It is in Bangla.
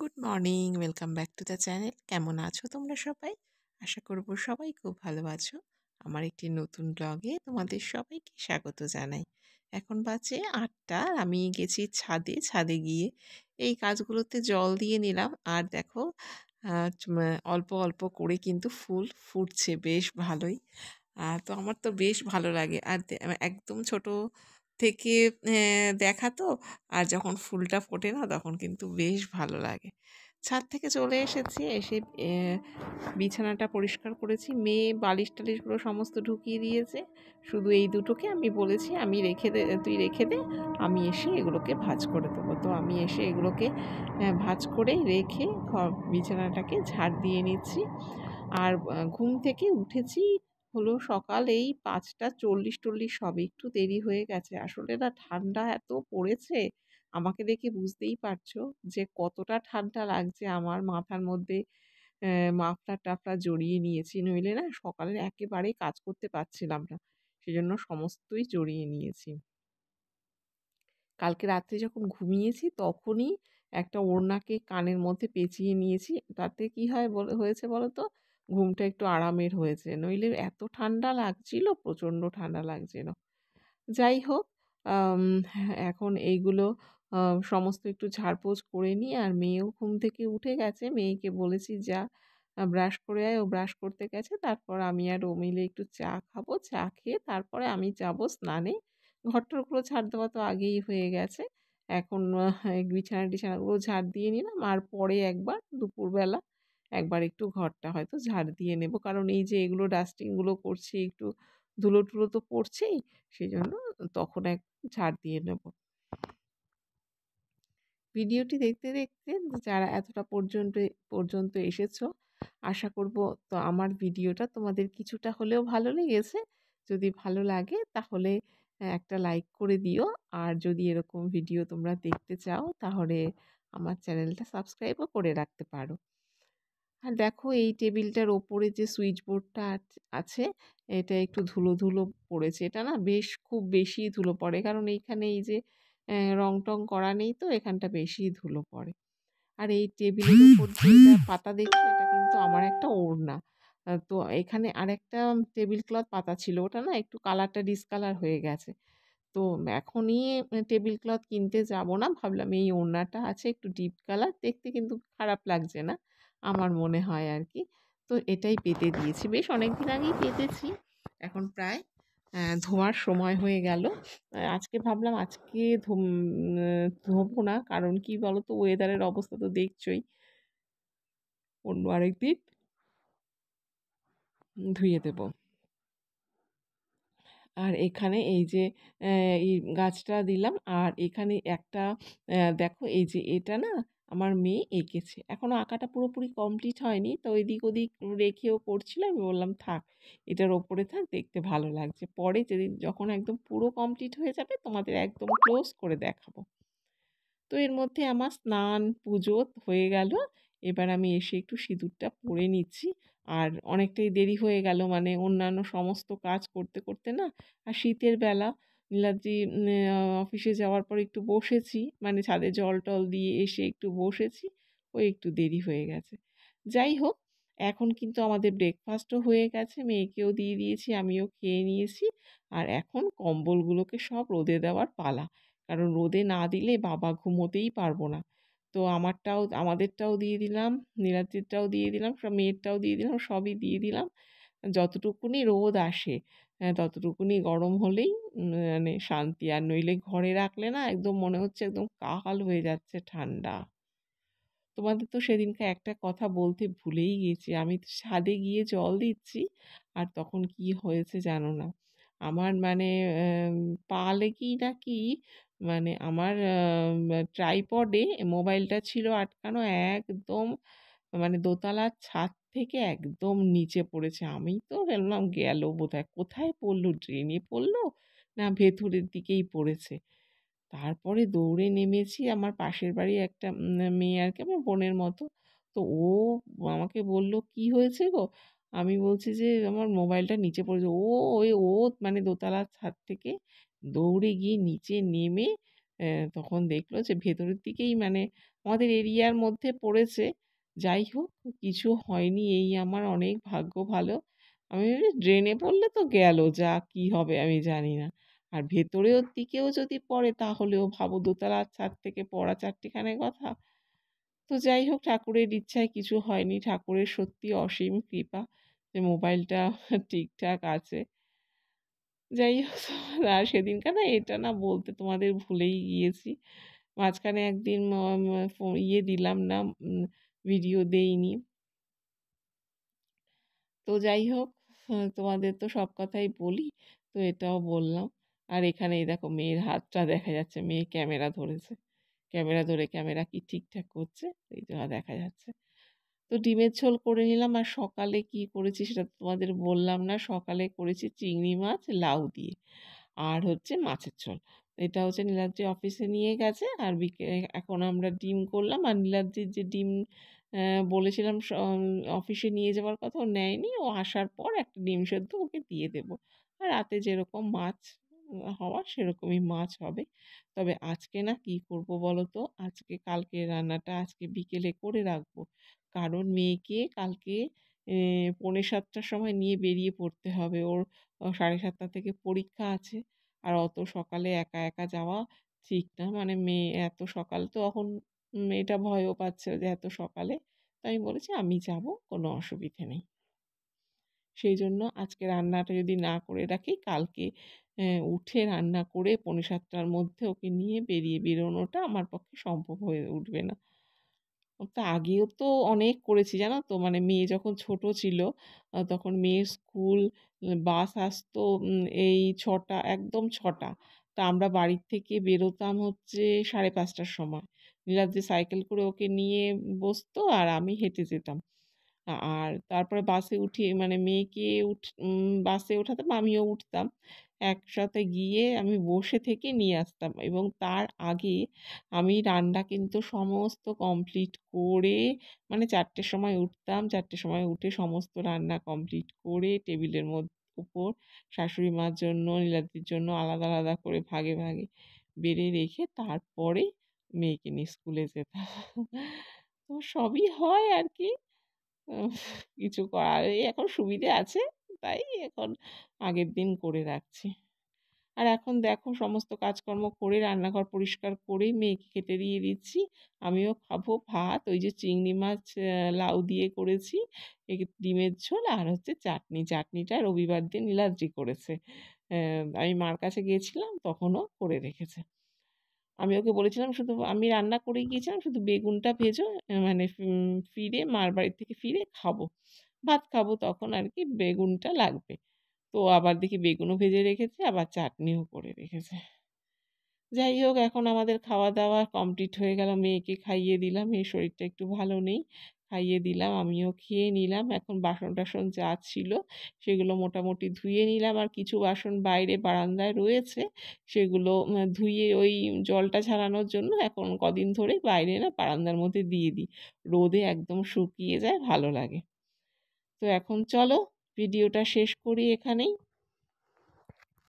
Good morning, welcome back to the channel. কেমন আছো তোমরা সবাই? আশা করব সবাই খুব ভালো আছো। আমার একটি নতুন ব্লগে তোমাদের সবাইকে স্বাগত জানাই। এখন বাজে ৮টা, আমি গেছি ছাদে। ছাদে গিয়ে এই গাছগুলোতে জল দিয়ে নিলাম। আর দেখো অল্প অল্প করে কিন্তু ফুল ফুটছে বেশ ভালোই। তো আমার তো বেশ ভালো লাগে। আর একদম ছোট থেকে দেখা তো, আর যখন ফুলটা ফোটে না তখন কিন্তু বেশ ভালো লাগে। ছাদ থেকে চলে এসেছি, এসে বিছানাটা পরিষ্কার করেছি। মেয়ে বালিশ টালিশগুলো সমস্ত ঢুকিয়ে দিয়েছে। শুধু এই দুটোকে আমি বলেছি আমি তুই রেখে দে, আমি এসে এগুলোকে ভাঁজ করে দেবো। তো আমি এসে এগুলোকে ভাঁজ করে রেখে বিছানাটাকে ঝাড় দিয়ে নিচ্ছি। আর ঘুম থেকে উঠেছি হলো সকাল এই ৫টা ৪০-৪০ সবে, একটু দেরি হয়ে গেছে। আসলে না ঠান্ডা এত পড়েছে, আমাকে দেখে বুঝতেই পারছো যে কতটা ঠান্ডা লাগছে। আমার মাথার মধ্যে মাফলার-টাফলার জড়িয়ে নিয়েছি, নইলে না সকালে একেবারেই কাজ করতে পারছিলাম না। সেজন্য সমস্তই জড়িয়ে নিয়েছি। কালকে রাত্রে যখন ঘুমিয়েছি তখনই একটা ওড়নাকে কানের মধ্যে পেঁচিয়ে নিয়েছি। তাতে কি হয়েছে বলো তো? ঘুমটা একটু আরামের হয়েছে। নইলে এত ঠান্ডা লাগছিল, প্রচণ্ড ঠান্ডা লাগছিল। যাই হোক, এখন এইগুলো সমস্ত একটু ঝাড়পোছ করে নিই। আর মেয়েও ঘুম থেকে উঠে গেছে। মেয়েকে বলেছি যা ব্রাশ করে আয়, ও ব্রাশ করতে গেছে। তারপর আমি আর ও মিলে একটু চা খাবো। চা খেয়ে তারপরে আমি যাবো স্নানে। ঘর-টরগুলো ঝাড় দেওয়া তো আগেই হয়ে গেছে। এখন এই বিছানা-টিছানাগুলো ঝাড় দিয়ে নিলাম। আর পরে একবার দুপুরবেলা একবার একটু ঘরটা হয়তো ঝাড় দিয়ে নেব। কারণ এই যে এগুলো ডাস্টিংগুলো করছি, একটু ধুলো-টুলো তো পড়ছেই। সেজন্য তখন এক ঝাড় দিয়ে নেব। ভিডিওটি দেখতে দেখতে যারা এতটা পর্যন্ত এসেছো, আশা করব তো আমার ভিডিওটা তোমাদের কিছুটা হলেও ভালো লেগেছে। যদি ভালো লাগে তাহলে একটা লাইক করে দিও। আর যদি এরকম ভিডিও তোমরা দেখতে চাও তাহলে আমার চ্যানেলটা সাবস্ক্রাইবও করে রাখতে পারো। আর দেখো এই টেবিলটার ওপরে যে সুইচ বোর্ডটা আছে, এটা একটু ধুলো ধুলো পড়েছে। এটা না খুব বেশি ধুলো পড়ে, কারণ এইখানে এই যে রং টং করা নেই, তো এখানটা বেশি ধুলো পড়ে। আর এই টেবিলের উপর যে এটা পাতা দেখছো, এটা কিন্তু আমার একটা ওড়না। তো এখানে আরেকটা টেবিল ক্লথ পাতা ছিল, ওটা না একটু কালারটা ডিসকালার হয়ে গেছে। তো এখনই টেবিল ক্লথ কিনতে যাব না, ভাবলাম এই ওড়নাটা আছে একটু ডিপ কালার, দেখতে কিন্তু খারাপ লাগছে না আমার মনে হয় আর কি। তো এটাই পেতে দিয়েছি, বেশ অনেকদিন আগেই পেতেছি। এখন প্রায় ধোয়ার সময় হয়ে গেল। আজকে ভাবলাম আজকে ধোবো না, কারণ কি বলো তো, ওয়েদারের অবস্থা তো দেখছোই। অন্য আরেকদিন ধুয়ে দেবো। আর এখানে এই যে এই গাছটা দিলাম। আর এখানে একটা দেখো এই যে এটা না আমার মেয়ে এঁকেছে। এখনও আঁকাটা পুরোপুরি কমপ্লিট হয়নি, তো এদিক ওদিক রেখেও করছিল। আমি বললাম থাক, এটার ওপরে থাক, দেখতে ভালো লাগছে। পরে যখন একদম পুরো কমপ্লিট হয়ে যাবে তোমাদের একদম ক্লোজ করে দেখাবো। তো এর মধ্যে আমার স্নান পুজো হয়ে গেল। এবার আমি এসে একটু সিঁদুরটা পরে নিচ্ছি। আর অনেকটাই দেরি হয়ে গেল, মানে অন্যান্য সমস্ত কাজ করতে করতে না। আর শীতের বেলা নীলাদ্রি অফিসে যাওয়ার পর একটু বসেছি, মানে ছাদে জল টল দিয়ে এসে একটু বসেছি, ওই একটু দেরি হয়ে গেছে। যাই হোক, এখন কিন্তু আমাদের ব্রেকফাস্টও হয়ে গেছে, মেয়েকেও দিয়ে দিয়েছি, আমিও খেয়ে নিয়েছি। আর এখন কম্বলগুলোকে সব রোদে দেওয়ার পালা, কারণ রোদে না দিলে বাবা ঘুমোতেই পারবো না। তো আমাদেরটাও দিয়ে দিলাম, নীলাদ্রিরটাও দিয়ে দিলাম, সব মেয়েরটাও দিয়ে দিলাম, সবই দিয়ে দিলাম। যতটুকুনি রোদ আসে ততটুকুনি গরম হলেই মানে শান্তি। আর নইলে ঘরে রাখলে না একদম মনে হচ্ছে একদম কাল হয়ে যাচ্ছে ঠান্ডা। তোমাদের তো সেদিনকে একটা কথা বলতে ভুলেই গেছি, আমি তো ছাদে গিয়ে জল দিচ্ছি। আর তখন কি হয়েছে জানো না, আমার মানে আম, পা লেগেই নাকি, মানে আমার ট্রাইপডে মোবাইলটা ছিল আটকানো, একদম মানে দোতলার ছাদ থেকে একদম নিচে পড়েছে। আমি তো ভাবলাম গেল বোধহয়, কোথায় পড়লো, ড্রেনে পড়লো না ভেতরের দিকেই পড়েছে। তারপরে দৌড়ে নেমেছি, আমার পাশের বাড়ি একটা মেয়ে আর কি, আমার বোনের মতো। তো ও আমাকে বলল, কি হয়েছে গো? আমি বলছি যে আমার মোবাইলটা নিচে পড়েছে। ও মানে দোতলার ছাদ থেকে দৌড়ে গিয়ে নিচে নেমে তখন দেখলো যে ভেতরের দিকেই মানে আমাদের এরিয়ার মধ্যে পড়েছে। যাই হোক কিছু হয়নি, এই আমার অনেক ভাগ্য ভালো। আমি ভেবেছি ড্রেনে পড়লে তো গেল, যা কী হবে আমি জানি না। আর ভেতরের দিকেও যদি পড়ে তাহলেও ভাবো দোতলার ছাদ থেকে পড়া চারটেখানি কথা। তো যাই হোক ঠাকুরের ইচ্ছায় কিছু হয়নি। ঠাকুরের সত্যি অসীম কৃপা যে মোবাইলটা ঠিকঠাক আছে। যাই হোক আর সেদিনকার না এটা না বলতে তোমাদের ভুলেই গিয়েছি। মাঝখানে একদিন ম ম ফো ইয়ে দিলাম না, ভিডিও দেইনি। তো যাই হোক তোমাদের তো সব কথাই বলি, তো এটাও বললাম। আর এখানে এই দেখো মেয়ের হাতটা দেখা যাচ্ছে, মেয়ে ক্যামেরা ধরেছে। ক্যামেরা ধরে ক্যামেরা কি ঠিকঠাক করছে, এই যে দেখা যাচ্ছে। তো ডিমের ঝোল করে নিলাম। আর সকালে কি করেছি সেটা তো তোমাদের বললাম না। সকালে করেছি চিংড়ি মাছ লাউ দিয়ে আর হচ্ছে মাছের ঝোল। এটা হচ্ছে নীলাদ্রি অফিসে নিয়ে গেছে আর এখন আমরা ডিম করলাম। আর নীলাদ্রির যে ডিম বলেছিলাম অফিসে নিয়ে যাওয়ার কথা, ও নেয়নি। ও আসার পর একটা ডিম সেদ্ধ ওকে দিয়ে দেবো। আর রাতে যেরকম মাছ হওয়ার সেরকমই মাছ হবে। তবে আজকে না কি করব বলো তো, আজকে কালকে রান্নাটা আজকে বিকেলে করে রাখবো। কারণ মেয়েকে কালকে 7:45টার সময় নিয়ে বেরিয়ে পড়তে হবে। ওর 7:30 থেকে পরীক্ষা আছে। আর অত সকালে একা একা যাওয়া ঠিক না। মানে মেয়ে এত সকাল তো এখন মেয়েটা ভয়ও পাচ্ছে যে এত সকালে। তো আমি বলেছি আমি যাব, কোনো অসুবিধে নেই। সেই জন্য আজকে রান্নাটা যদি না করে রাখি কালকে উঠে রান্না করে 7:45টার মধ্যে ওকে নিয়ে বেরোনোটা আমার পক্ষে সম্ভব হয়ে উঠবে না। তো আগেও তো অনেক করেছি জানো তো, মানে মেয়ে যখন ছোট ছিল তখন মেয়ের স্কুল বাস আসতো এই 6টা, একদম 6টা। তা আমরা বাড়ির থেকে বেরোতাম হচ্ছে 5:30টার সময়। নীলাদ্রি সাইকেল করে ওকে নিয়ে বসতো আর আমি হেঁটে যেতাম। আর তারপরে বাসে উঠিয়ে মানে মেয়েকে বাসে ওঠাতাম, আমিও উঠতাম। একসাথে গিয়ে আমি বসে থেকে নিয়ে আসতাম এবং তার আগে আমি রান্না কিন্তু সমস্ত কমপ্লিট করে, মানে 4টের সময় উঠতাম, 4টের সময় উঠে সমস্ত রান্না কমপ্লিট করে টেবিলের উপর শাশুড়ি মার জন্য, নীলাদ্রির জন্য আলাদা, আলাদা করে ভাগে, ভাগে বেড়ে রেখে তারপরে মেয়েকে নিয়ে স্কুলে যেতাম। তো সবই হয় আর কি। উফ কিছু করার এই এখন সুবিধে আছে, তাই এখন আগের দিন করে রাখছি। আর এখন দেখো সমস্ত কাজকর্ম করে রান্নাঘর পরিষ্কার করেই মেয়েকে খেতে দিয়ে দিচ্ছি। আমিও খাবো ভাত, ওই যে চিংড়ি মাছ লাউ দিয়ে করেছি, ডিমের ঝোল আর হচ্ছে চাটনি। চাটনিটা রবিবার দিন নীলাদ্রি করেছে। আমি মার কাছে গিয়েছিলাম তখনও করে রেখেছে। আমি ওকে বলেছিলাম শুধু আমি রান্না করে গিয়েছিলাম, শুধু বেগুনটা ভেজো, মানে ফিরে মার বাড়ি থেকে ফিরে খাবো। ভাত খাবো তখন আর কি বেগুনটা লাগবে। তো আবার দেখি বেগুনও ভেজে রেখেছে, আবার চাটনিও করে রেখেছে। যাই হোক এখন আমাদের খাওয়া-দাওয়া কমপ্লিট হয়ে গেল। মেয়েকে খাইয়ে দিলাম। মেয়ের শরীরটা একটু ভালো নেই। খাইয়ে দিলাম, আমিও খেয়ে নিলাম। এখন বাসন-টাসন যা ছিল সেগুলো মোটামুটি ধুয়ে নিলাম। আর কিছু বাসন বাইরে বারান্দায় রয়েছে, সেগুলো ধুয়ে ওই জলটা ঝরানোর জন্য এখন কদিন ধরে বাইরে না বারান্দার মধ্যে দিয়ে দিই। রোদে একদম শুকিয়ে যায়, ভালো লাগে। তো এখন চলো ভিডিওটা শেষ করি এখানেই।